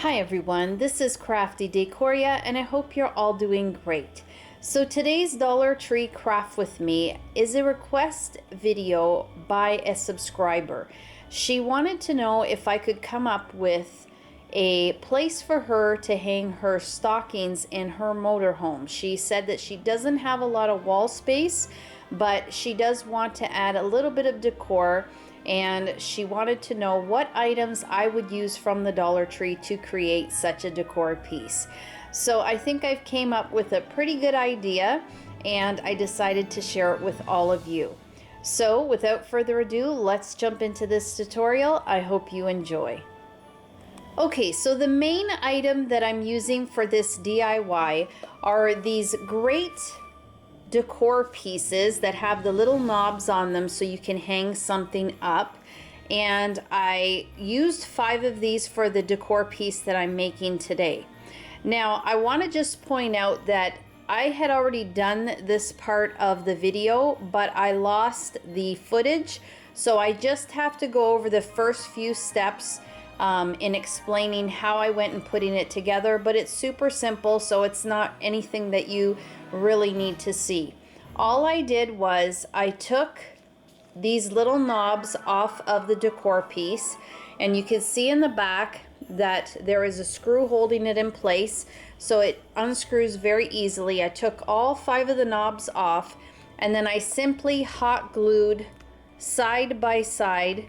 Hi everyone, this is Crafty Decoria and I hope you're all doing great. So today's Dollar Tree Craft with Me is a request video by a subscriber. She wanted to know if I could come up with a place for her to hang her stockings in her motorhome. She said that she doesn't have a lot of wall space, but she does want to add a little bit of decor, and she wanted to know what items I would use from the Dollar Tree to create such a decor piece. So I think I've came up with a pretty good idea, and I decided to share it with all of you. So without further ado, let's jump into this tutorial. I hope you enjoy. Okay, so the main item that I'm using for this DIY are these great decor pieces that have the little knobs on them so you can hang something up. And I used 5 of these for the decor piece that I'm making today. Now, I want to just point out that I had already done this part of the video, but I lost the footage. So I just have to go over the first few steps in explaining how I went and putting it together, but it's super simple, so it's not anything that you really need to see. All I did was I took these little knobs off of the decor piece, and you can see in the back that there is a screw holding it in place, so it unscrews very easily. I took all 5 of the knobs off, and then I simply hot glued side by side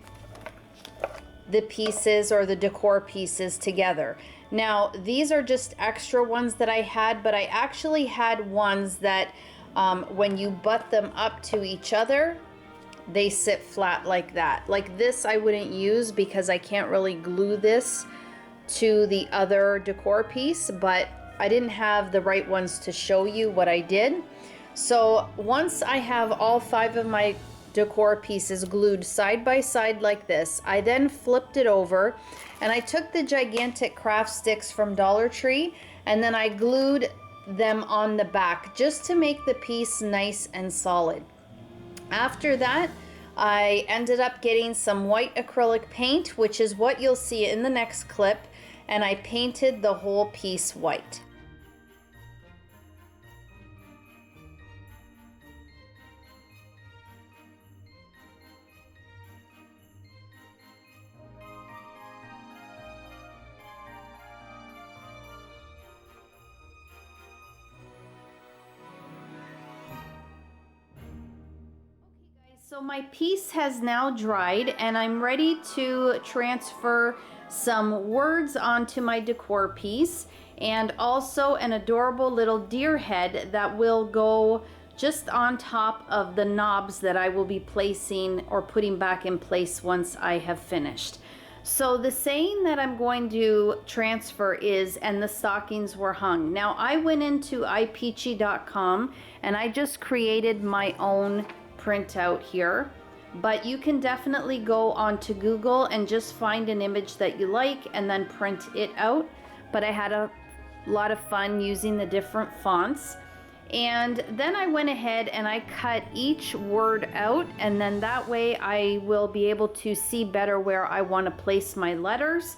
the pieces or the decor pieces together. Now these are just extra ones that I had, but I actually had ones that when you butt them up to each other, they sit flat like that. Like this I wouldn't use because I can't really glue this to the other decor piece, but I didn't have the right ones to show you what I did. So once I have all 5 of my decor pieces glued side by side like this, I then flipped it over and I took the gigantic craft sticks from Dollar Tree and then I glued them on the back just to make the piece nice and solid. After that, I ended up getting some white acrylic paint, which is what you'll see in the next clip, and I painted the whole piece white. So my piece has now dried and I'm ready to transfer some words onto my decor piece, and also an adorable little deer head that will go just on top of the knobs that I will be placing or putting back in place once I have finished. So the saying that I'm going to transfer is, and the stockings were hung. Now I went into ipeachy.com and I just created my own printout here, but you can definitely go onto Google and just find an image that you like and then print it out. But I had a lot of fun using the different fonts, and then I went ahead and I cut each word out, and then that way I will be able to see better where I want to place my letters.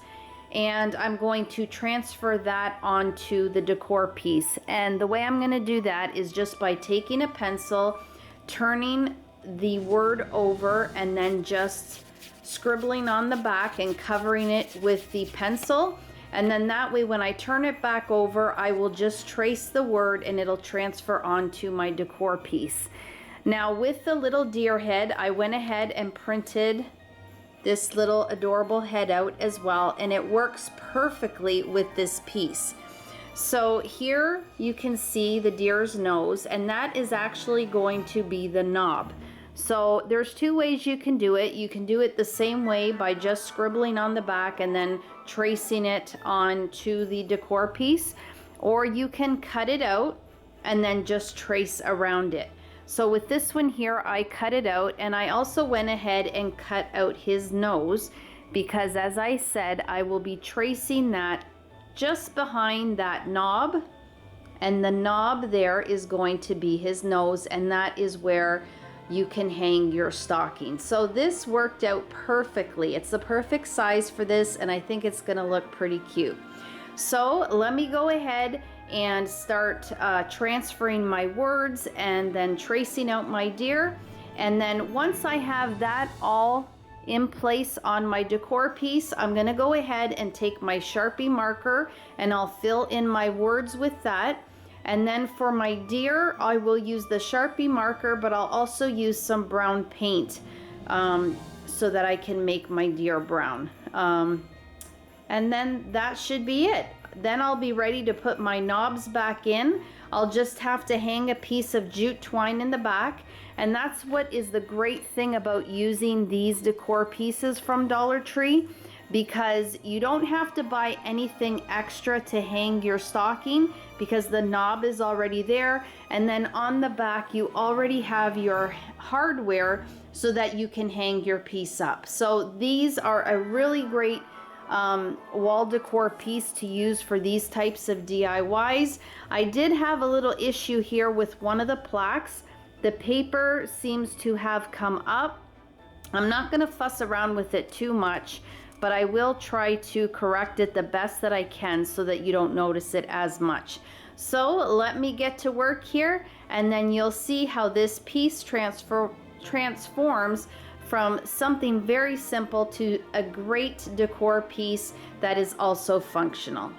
And I'm going to transfer that onto the decor piece, and the way I'm going to do that is just by taking a pencil, turning the word over, and then just scribbling on the back and covering it with the pencil. And then that way when I turn it back over, I will just trace the word and it'll transfer onto my decor piece. Now with the little deer head, I went ahead and printed this little adorable head out as well, and it works perfectly with this piece. So here you can see the deer's nose, and that is actually going to be the knob. So there's 2 ways you can do it. You can do it the same way by just scribbling on the back and then tracing it onto the decor piece, or you can cut it out and then just trace around it. So with this one here, I cut it out, and I also went ahead and cut out his nose because, as I said, I will be tracing that just behind that knob, and the knob there is going to be his nose, and that is where you can hang your stocking. So this worked out perfectly. It's the perfect size for this, and I think it's gonna look pretty cute. So let me go ahead and start transferring my words and then tracing out my deer. And then once I have that all in place on my decor piece, I'm gonna go ahead and take my Sharpie marker and I'll fill in my words with that. And then for my deer, I will use the Sharpie marker, but I'll also use some brown paint so that I can make my deer brown. And then that should be it. Then I'll be ready to put my knobs back in. I'll just have to hang a piece of jute twine in the back. And that's what is the great thing about using these decor pieces from Dollar Tree, because you don't have to buy anything extra to hang your stocking because the knob is already there. And then on the back, you already have your hardware so that you can hang your piece up. So these are a really great wall decor piece to use for these types of DIYs. I did have a little issue here with one of the plaques. The paper seems to have come up. I'm not going to fuss around with it too much, but I will try to correct it the best that I can so that you don't notice it as much. So let me get to work here, and then you'll see how this piece transforms from something very simple to a great decor piece that is also functional.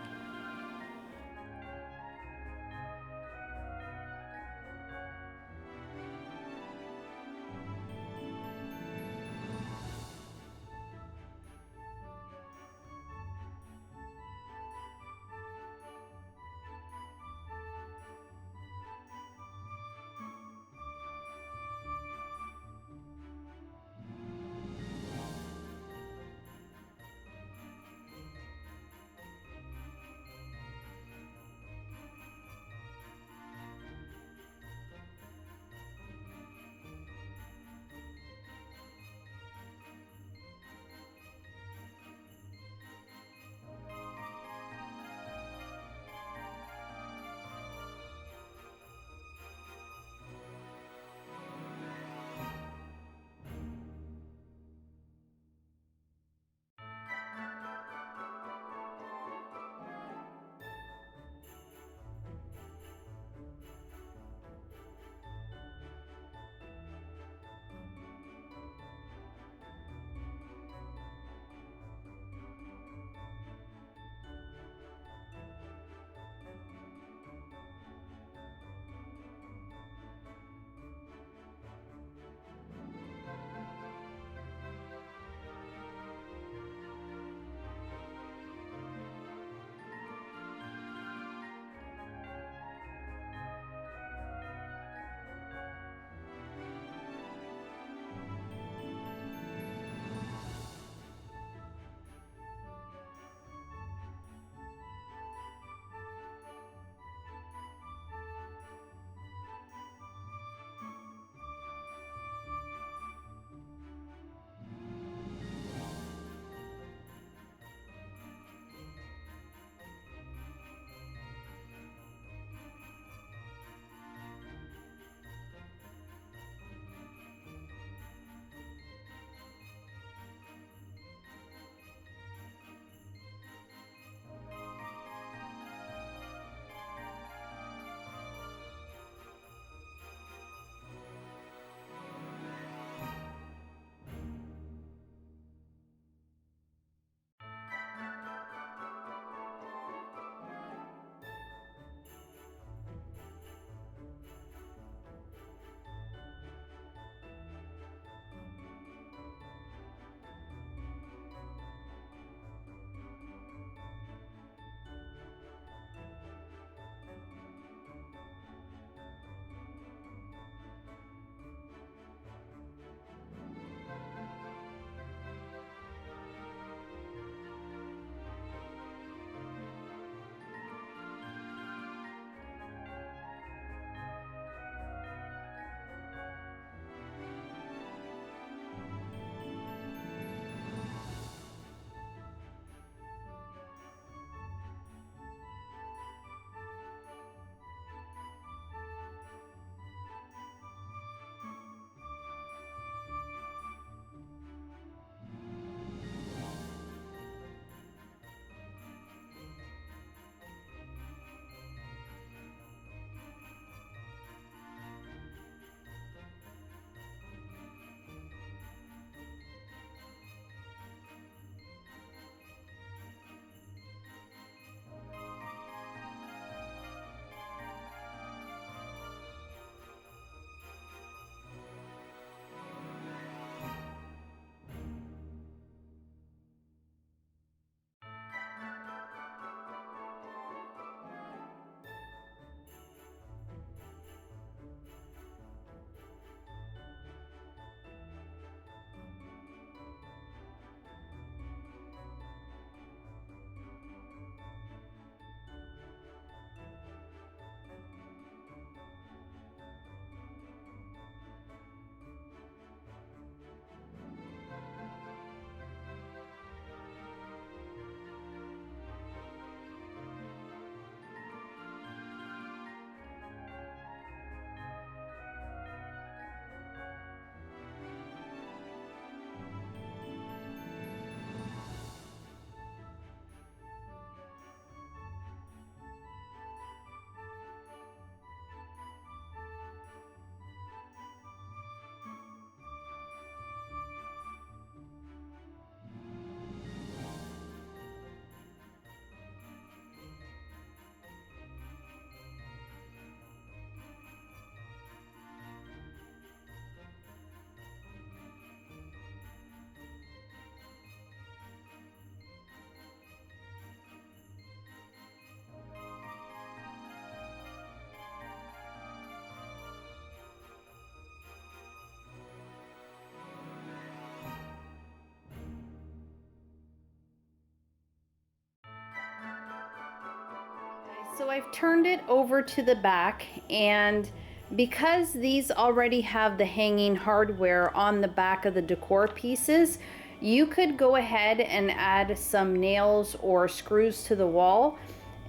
So I've turned it over to the back, and because these already have the hanging hardware on the back of the decor pieces, you could go ahead and add some nails or screws to the wall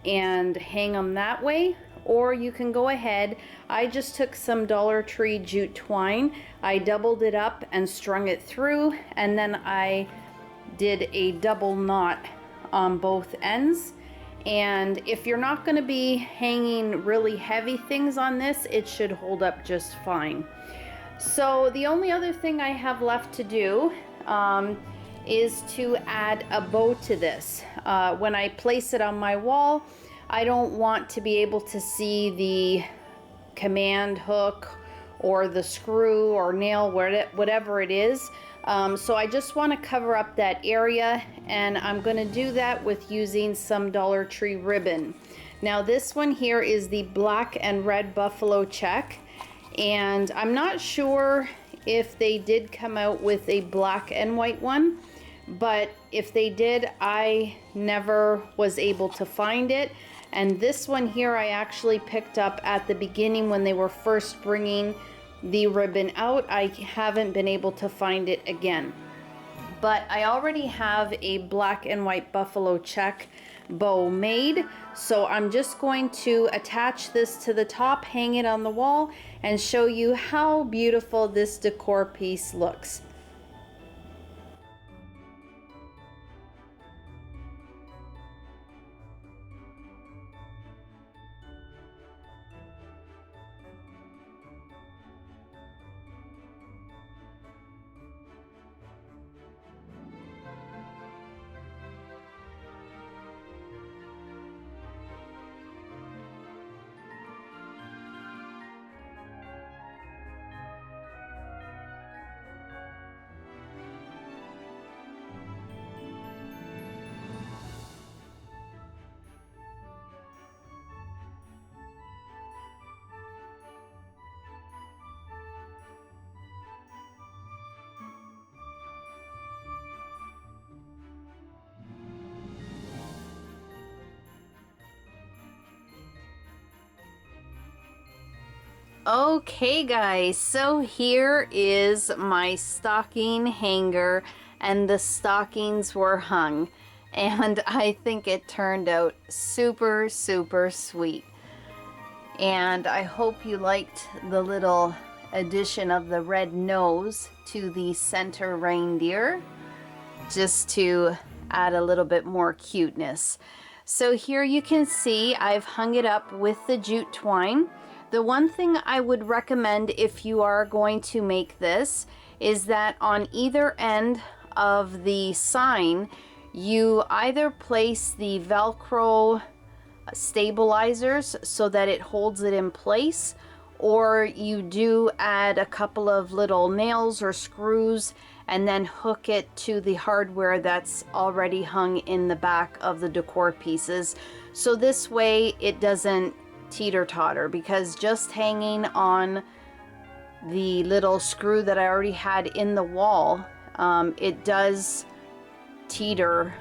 and hang them that way. Or you can go ahead, I just took some Dollar Tree jute twine, I doubled it up and strung it through, and then I did a double knot on both ends. And if you're not going to be hanging really heavy things on this, it should hold up just fine. So the only other thing I have left to do is to add a bow to this. When I place it on my wall, I don't want to be able to see the command hook or the screw or nail, whatever it is. So I just want to cover up that area, and I'm going to do that with using some Dollar Tree ribbon. Now this one here is the black and red buffalo check, and I'm not sure if they did come out with a black and white one, but if they did, I never was able to find it. And this one here I actually picked up at the beginning when they were first bringing the ribbon out. I haven't been able to find it again. But I already have a black and white buffalo check bow made, so I'm just going to attach this to the top, hang it on the wall, and show you how beautiful this decor piece looks. Okay guys, so here is my stocking hanger, and the stockings were hung, and I think it turned out super sweet. And I hope you liked the little addition of the red nose to the center reindeer, just to add a little bit more cuteness. So here you can see I've hung it up with the jute twine. The one thing I would recommend if you are going to make this is that on either end of the sign, you either place the Velcro stabilizers so that it holds it in place, or you do add a couple of little nails or screws and then hook it to the hardware that's already hung in the back of the decor pieces. So this way it doesn't teeter-totter, because just hanging on the little screw that I already had in the wall, it does teeter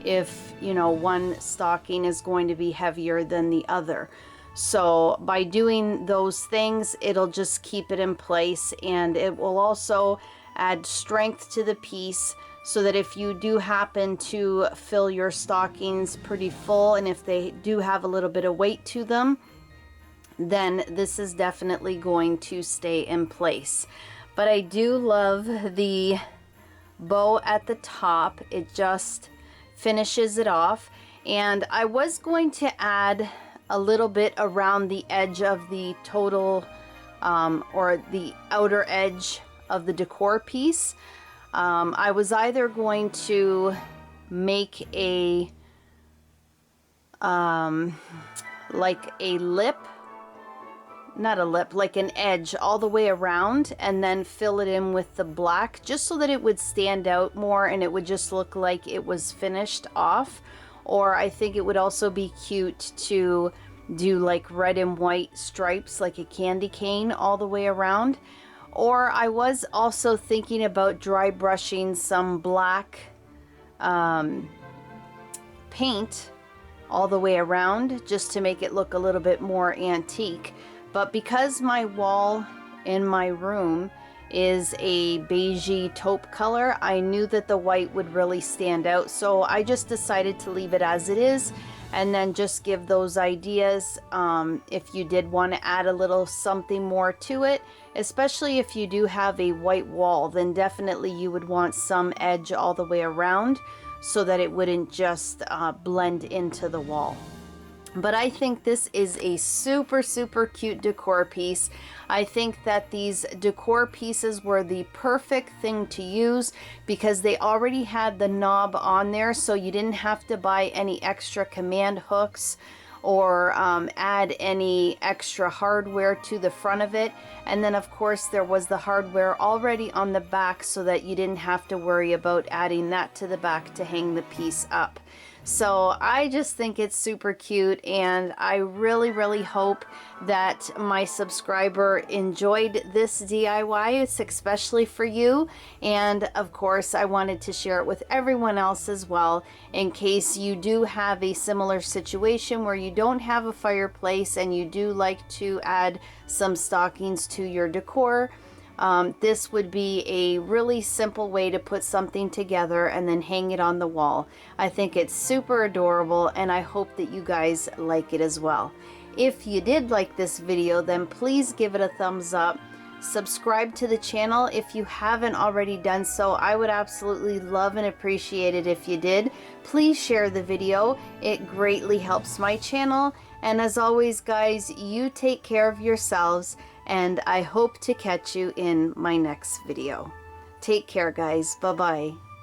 if, you know, one stocking is going to be heavier than the other. So by doing those things, it'll just keep it in place, and it will also add strength to the piece, so that if you do happen to fill your stockings pretty full, and if they do have a little bit of weight to them, then this is definitely going to stay in place. But I do love the bow at the top. It just finishes it off. And I was going to add a little bit around the edge of the total or the outer edge of the decor piece. I was either going to make a like a lip, not a lip, like an edge all the way around, and then fill it in with the black, just so that it would stand out more and it would just look like it was finished off. Or I think it would also be cute to do like red and white stripes, like a candy cane all the way around. Or I was also thinking about dry brushing some black paint all the way around just to make it look a little bit more antique. But because my wall in my room is a beigey taupe color, I knew that the white would really stand out, so I just decided to leave it as it is and then just give those ideas if you did want to add a little something more to it. Especially if you do have a white wall, then definitely you would want some edge all the way around so that it wouldn't just blend into the wall. But I think this is a super, super cute decor piece. I think that these decor pieces were the perfect thing to use because they already had the knob on there, so you didn't have to buy any extra command hooks or add any extra hardware to the front of it. And then of course there was the hardware already on the back so that you didn't have to worry about adding that to the back to hang the piece up. So I just think it's super cute, and I really, really hope that my subscriber enjoyed this DIY. It's especially for you, and of course I wanted to share it with everyone else as well, in case you do have a similar situation where you don't have a fireplace and you do like to add some stockings to your decor. This would be a really simple way to put something together and then hang it on the wall. I think it's super adorable, and I hope that you guys like it as well. If you did like this video, then please give it a thumbs up. Subscribe to the channel if you haven't already done so. I would absolutely love and appreciate it if you did. Please share the video. It greatly helps my channel. And as always, guys, you take care of yourselves, and I hope to catch you in my next video. Take care, guys. Bye-bye.